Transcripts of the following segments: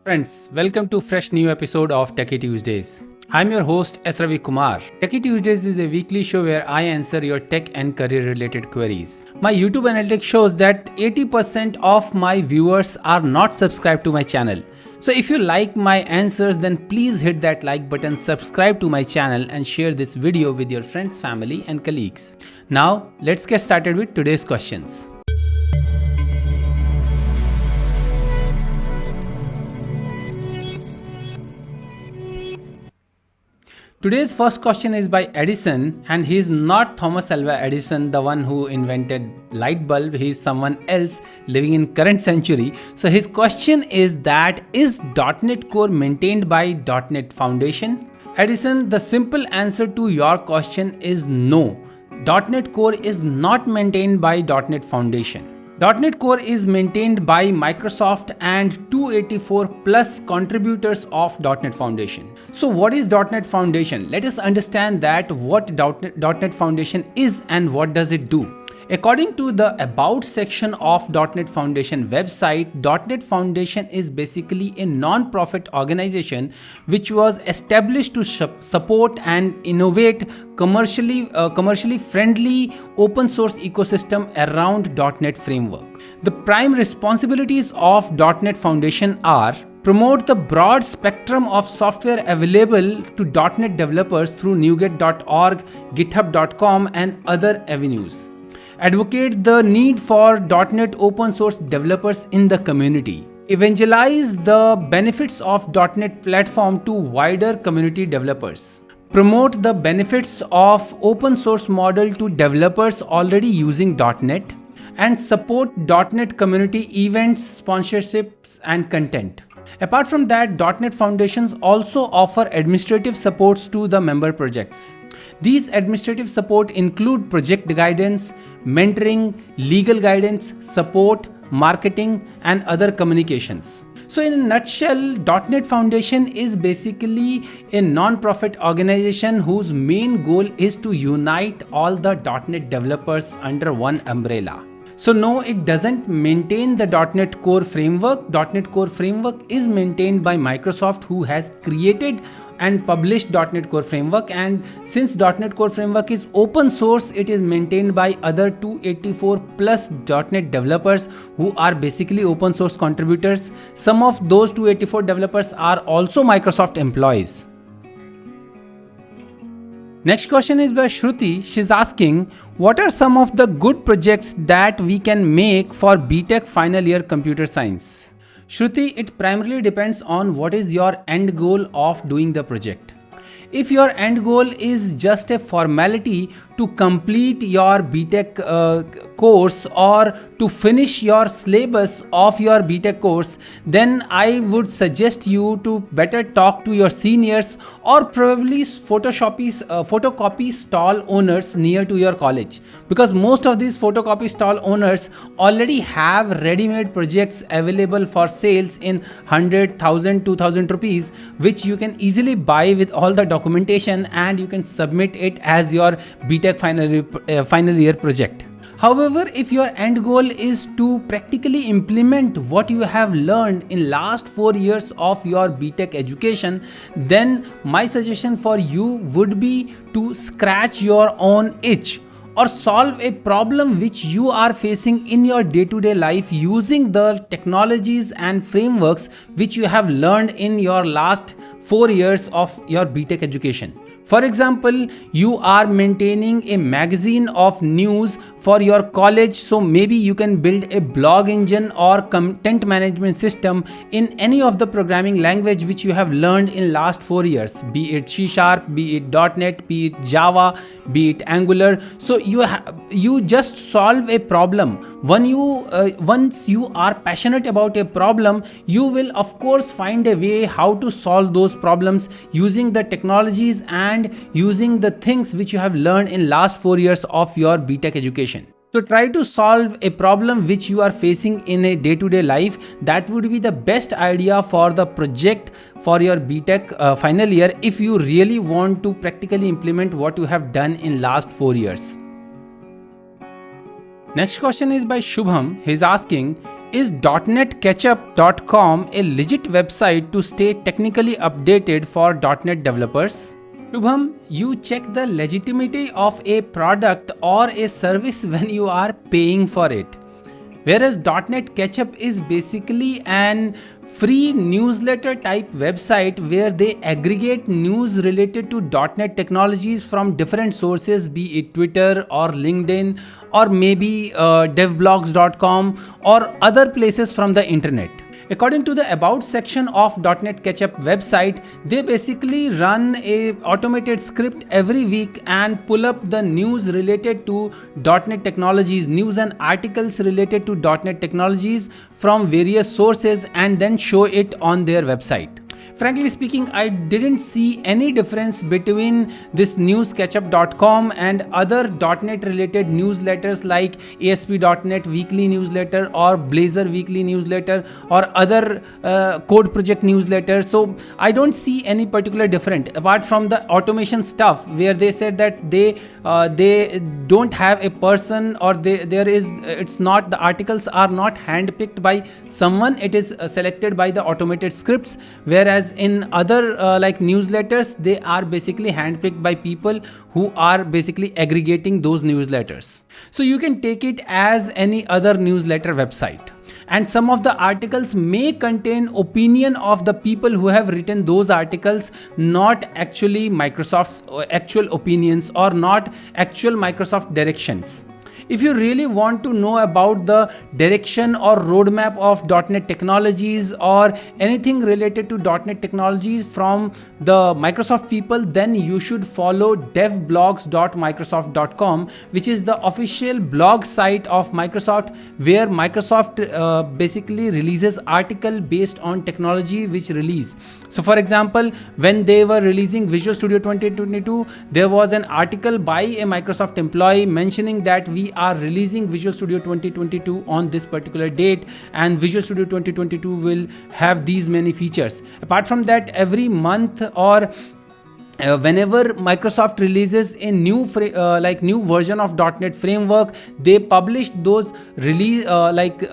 Friends, welcome to fresh new episode of Techie Tuesdays. I'm your host S. Ravi Kumar. Techie Tuesdays is a weekly show where I answer your tech and career related queries. My YouTube analytics shows that 80% of my viewers are not subscribed to my channel. So if you like my answers, then please hit that like button, subscribe to my channel and share this video with your friends, family and colleagues. Now let's get started with today's questions. Today's first question is by Edison, and he is not Thomas Alva Edison, the one who invented light bulb. He is someone else living in current century. So his question is that, is .NET Core maintained by .NET Foundation? Edison, the simple answer to your question is no. .NET Core is not maintained by .NET Foundation. .NET Core is maintained by Microsoft and 284 plus contributors of .NET Foundation. So what is .NET Foundation? Let us understand that what .NET Foundation is and what does it do. According to the About section of .NET Foundation website, .NET Foundation is basically a non-profit organization which was established to support and innovate commercially friendly open source ecosystem around .NET framework. The prime responsibilities of .NET Foundation are: promote the broad spectrum of software available to .NET developers through NuGet.org, GitHub.com and other avenues. Advocate the need for .NET open source developers in the community. Evangelize the benefits of .NET platform to wider community developers. Promote the benefits of open source model to developers already using .NET. And support .NET community events, sponsorships and content. Apart from that, .NET Foundations also offer administrative supports to the member projects. These administrative support include project guidance, mentoring, legal guidance, support, marketing, and other communications. So in a nutshell, .NET Foundation is basically a non-profit organization whose main goal is to unite all the .NET developers under one umbrella. So no, it doesn't maintain the .NET Core framework. .NET Core framework is maintained by Microsoft, who has created and published .NET Core framework, and since .NET Core framework is open source, it is maintained by other 284 plus .NET developers who are basically open source contributors. Some of those 284 developers are also Microsoft employees. Next question is by Shruti. She's asking, what are some of the good projects that we can make for BTech final year computer science? Shruti, it primarily depends on what is your end goal of doing the project. If your end goal is just a formality to complete your BTech course or to finish your syllabus of your BTech course, then I would suggest you to better talk to your seniors or probably photocopy stall owners near to your college, because most of these photocopy stall owners already have ready-made projects available for sales in 100, 1000, 2000 rupees, which you can easily buy with all the documentation and you can submit it as your BTech final year project. However, if your end goal is to practically implement what you have learned in last 4 years of your BTech education, then my suggestion for you would be to scratch your own itch or solve a problem which you are facing in your day-to-day life using the technologies and frameworks which you have learned in your last 4 years of your BTech education. For example, you are maintaining a magazine of news for your college, so maybe you can build a blog engine or content management system in any of the programming language which you have learned in last 4 years, be it C#, be it .NET, be it Java, be it Angular. So you just solve a problem. Once you are passionate about a problem, you will of course find a way how to solve those problems using the technologies and using the things which you have learned in last 4 years of your BTech education. So try to solve a problem which you are facing in a day-to-day life. That would be the best idea for the project for your BTech final year if you really want to practically implement what you have done in last 4 years. Next question is by Shubham. He's asking, Is .NETketchup.com a legit website to stay technically updated for .NET developers? Shubham, you check the legitimacy of a product or a service when you are paying for it. Whereas .NET Ketchup is basically an free newsletter type website where they aggregate news related to .NET technologies from different sources, be it Twitter or LinkedIn or maybe devblogs.com or other places from the internet. According to the About section of .NET Ketchup website, they basically run a automated script every week and pull up the news related to .NET technologies, news and articles related to .NET technologies from various sources and then show it on their website. Frankly speaking, I didn't see any difference between this newsketchup.com and other .NET related newsletters like ASP.NET weekly newsletter or Blazor weekly newsletter or other code project newsletter. So I don't see any particular different apart from the automation stuff where they said that they don't have a person or it's not, the articles are not handpicked by someone, it is selected by the automated scripts, whereas in other like newsletters, they are basically handpicked by people who are basically aggregating those newsletters. So you can take it as any other newsletter website. And some of the articles may contain opinion of the people who have written those articles, not actually Microsoft's actual opinions or not actual Microsoft directions. If you really want to know about the direction or roadmap of .NET technologies or anything related to .NET technologies from the Microsoft people, then you should follow devblogs.microsoft.com, which is the official blog site of Microsoft, where Microsoft basically releases article based on technology which release. So for example, when they were releasing Visual Studio 2022, there was an article by a Microsoft employee mentioning that we are releasing Visual Studio 2022 on this particular date and Visual Studio 2022 will have these many features. Apart from that, every month or whenever Microsoft releases a new new version of .NET framework, they publish those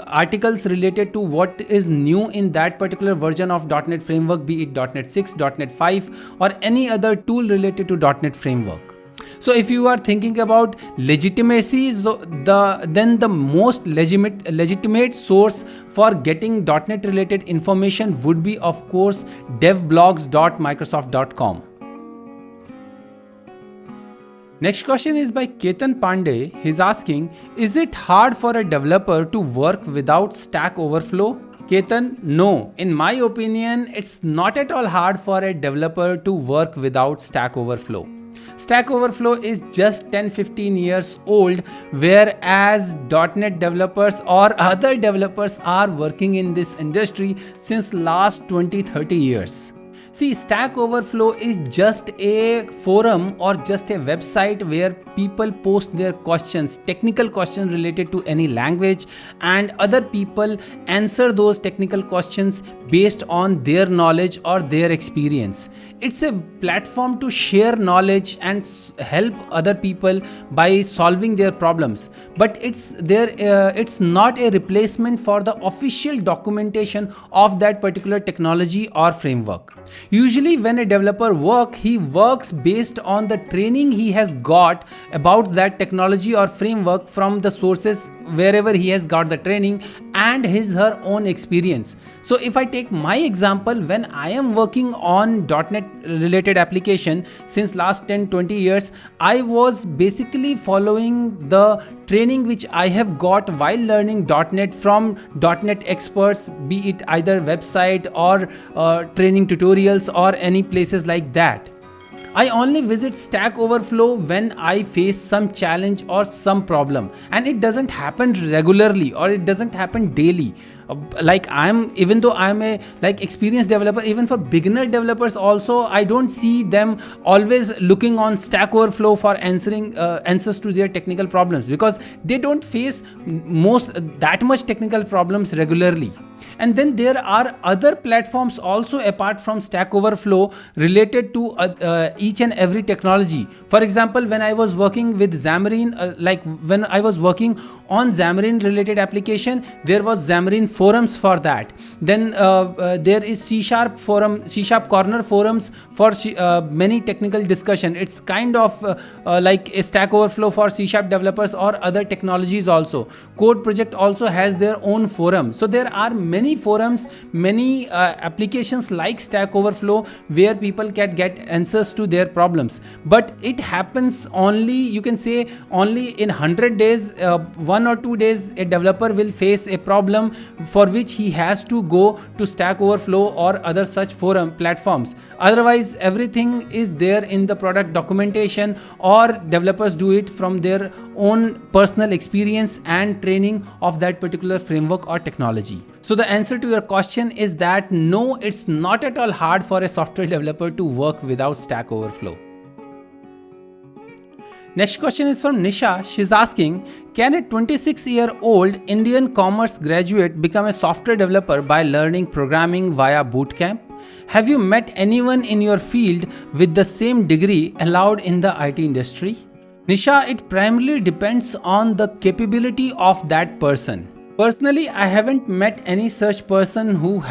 articles related to what is new in that particular version of .NET framework, be it .NET 6, .NET 5 or any other tool related to .NET framework. So if you are thinking about legitimacy, then the most legitimate source for getting .NET related information would be, of course, devblogs.microsoft.com. Next question is by Ketan Pandey. He's asking, is it hard for a developer to work without Stack Overflow? Ketan, no. In my opinion, it's not at all hard for a developer to work without Stack Overflow. Stack Overflow is just 10-15 years old, whereas .NET developers or other developers are working in this industry since last 20-30 years. See, Stack Overflow is just a forum or just a website where people post their questions, technical questions related to any language, and other people answer those technical questions based on their knowledge or their experience. It's a platform to share knowledge and help other people by solving their problems. But it's not a replacement for the official documentation of that particular technology or framework. Usually when a developer works, he works based on the training he has got about that technology or framework from the sources wherever he has got the training and her own experience. So if I take my example, when I am working on .NET related application since last 10-20 years, I was basically following the training which I have got while learning .NET from .NET experts, be it either website or training tutorials or any places like that. I only visit Stack Overflow when I face some challenge or some problem, and it doesn't happen regularly or it doesn't happen daily. Even though I'm a experienced developer, even for beginner developers also, I don't see them always looking on Stack Overflow for answers to their technical problems, because they don't face that much technical problems regularly. And then there are other platforms also apart from Stack Overflow related to each and every technology. For example, when I was working with Xamarin, when I was working on Xamarin related application, there was Xamarin forums for that. Then there is C# forum, C# corner forums for many technical discussion. It's kind of like a Stack Overflow for C# developers or other technologies also. Code Project also has their own forum. So there are many forums, many applications like Stack Overflow where people can get answers to their problems. But it happens only, you can say, only in 100 days, 1 or 2 days, a developer will face a problem for which he has to go to Stack Overflow or other such forum platforms. Otherwise, everything is there in the product documentation, or developers do it from their own personal experience and training of that particular framework or technology. So the answer to your question is that no, it's not at all hard for a software developer to work without Stack Overflow. Next question is from Nisha. She's asking, can a 26-year-old Indian commerce graduate become a software developer by learning programming via bootcamp? Have you met anyone in your field with the same degree allowed in the IT industry? Nisha, it primarily depends on the capability of that person. Personally, I haven't met any such person who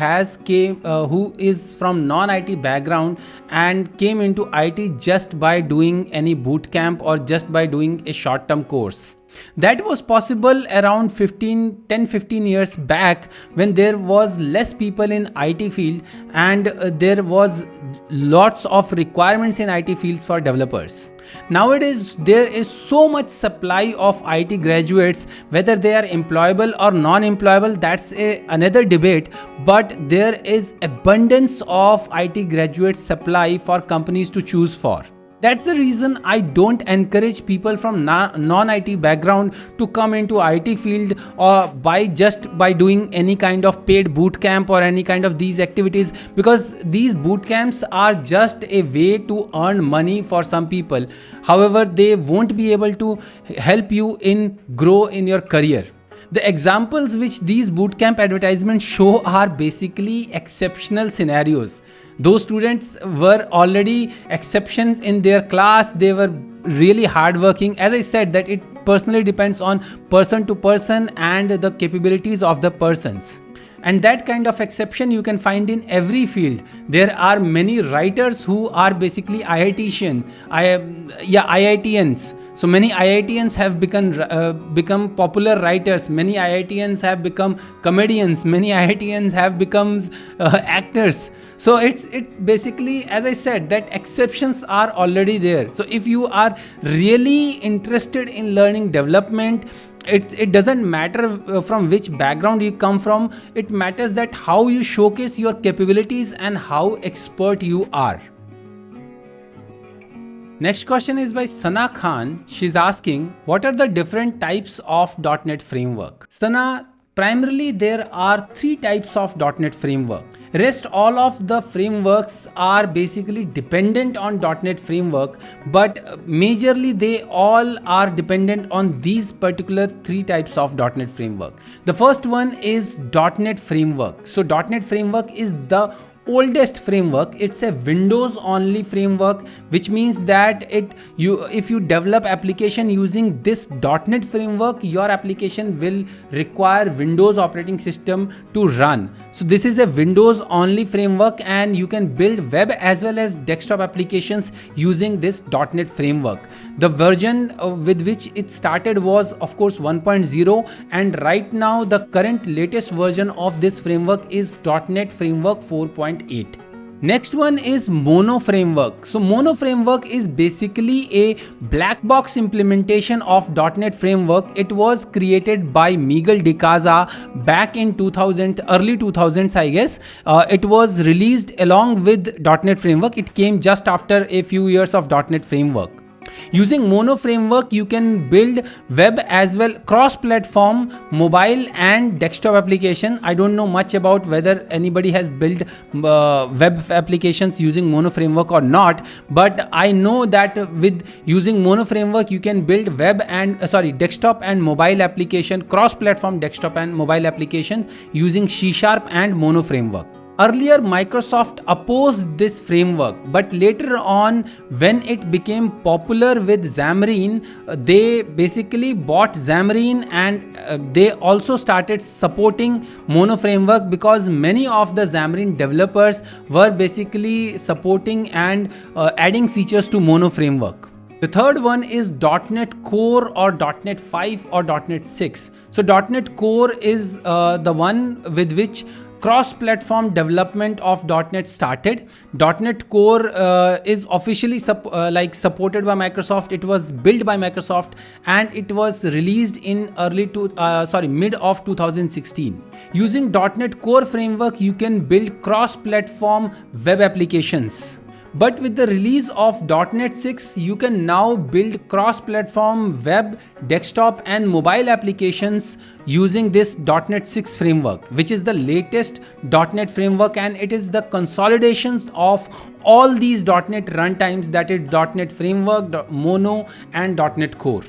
is from non-IT background and came into IT just by doing any bootcamp or just by doing a short-term course. That was possible around 10-15 years back, when there was less people in IT field and there was lots of requirements in IT fields for developers. Nowadays, there is so much supply of IT graduates, whether they are employable or non-employable, that's another debate, but there is abundance of IT graduate supply for companies to choose for. That's the reason I don't encourage people from non-IT background to come into IT field or by doing any kind of paid bootcamp or any kind of these activities, because these bootcamps are just a way to earn money for some people. However, they won't be able to help you grow in your career. The examples which these bootcamp advertisements show are basically exceptional scenarios. Those students were already exceptions in their class. They were really hardworking. As I said, that it personally depends on person to person and the capabilities of the persons. And that kind of exception you can find in every field. There are many writers who are basically IITians. So many IITians have become popular writers. Many IITians have become comedians. Many IITians have become actors. So it basically, as I said, that exceptions are already there. So if you are really interested in learning development, it doesn't matter from which background you come from. It matters that how you showcase your capabilities and how expert you are. Next question is by Sana Khan. She's asking, what are the different types of .NET framework? Sana, primarily there are 3 types of .NET framework. Rest all of the frameworks are basically dependent on .NET framework, but majorly they all are dependent on these particular 3 types of .NET frameworks. The first one is .NET framework. So .NET framework is the oldest framework. It's a Windows only framework, which means that if you develop application using this .NET framework, your application will require Windows operating system to run. So this is a Windows only framework, and you can build web as well as desktop applications using this .NET framework. The version with which it started was of course 1.0, and right now the current latest version of this framework is .NET Framework 4.8. Next one is Mono framework. So Mono framework is basically a black box implementation of .NET framework. It was created by Miguel de Casa back in early 2000s, I guess. It was released along with .NET framework. It came just after a few years of .NET framework. Using Mono framework, you can build web as well, cross-platform, mobile and desktop application. I don't know much about whether anybody has built web applications using Mono framework or not, but I know that with using Mono framework, you can build web and desktop and mobile application, cross-platform desktop and mobile applications using C# and Mono framework. Earlier, Microsoft opposed this framework, but later on, when it became popular with Xamarin, they basically bought Xamarin and they also started supporting Mono framework because many of the Xamarin developers were basically supporting and adding features to Mono framework. The third one is .NET Core or .NET 5 or .NET 6. So .NET Core is the one with which cross-platform development of .NET started. .NET Core is officially supported by Microsoft. It was built by Microsoft and it was released in mid of 2016. Using .NET Core framework, you can build cross-platform web applications. But with the release of .NET 6, you can now build cross-platform web, desktop and mobile applications using this .NET 6 framework, which is the latest .NET framework, and it is the consolidation of all these .NET runtimes, that is .NET Framework, Mono and .NET Core.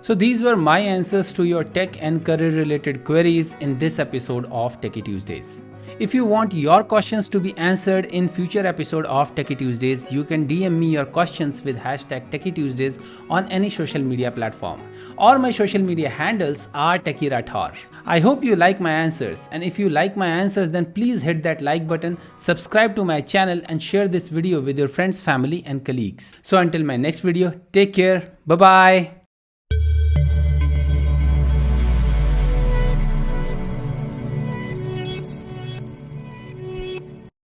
So these were my answers to your tech and career related queries in this episode of Techie Tuesdays. If you want your questions to be answered in future episode of Techie Tuesdays, you can DM me your questions with hashtag Techie Tuesdays on any social media platform. Or my social media handles are Techie Rathor. I hope you like my answers, and if you like my answers, then please hit that like button, subscribe to my channel and share this video with your friends, family and colleagues. So until my next video, take care. Bye bye.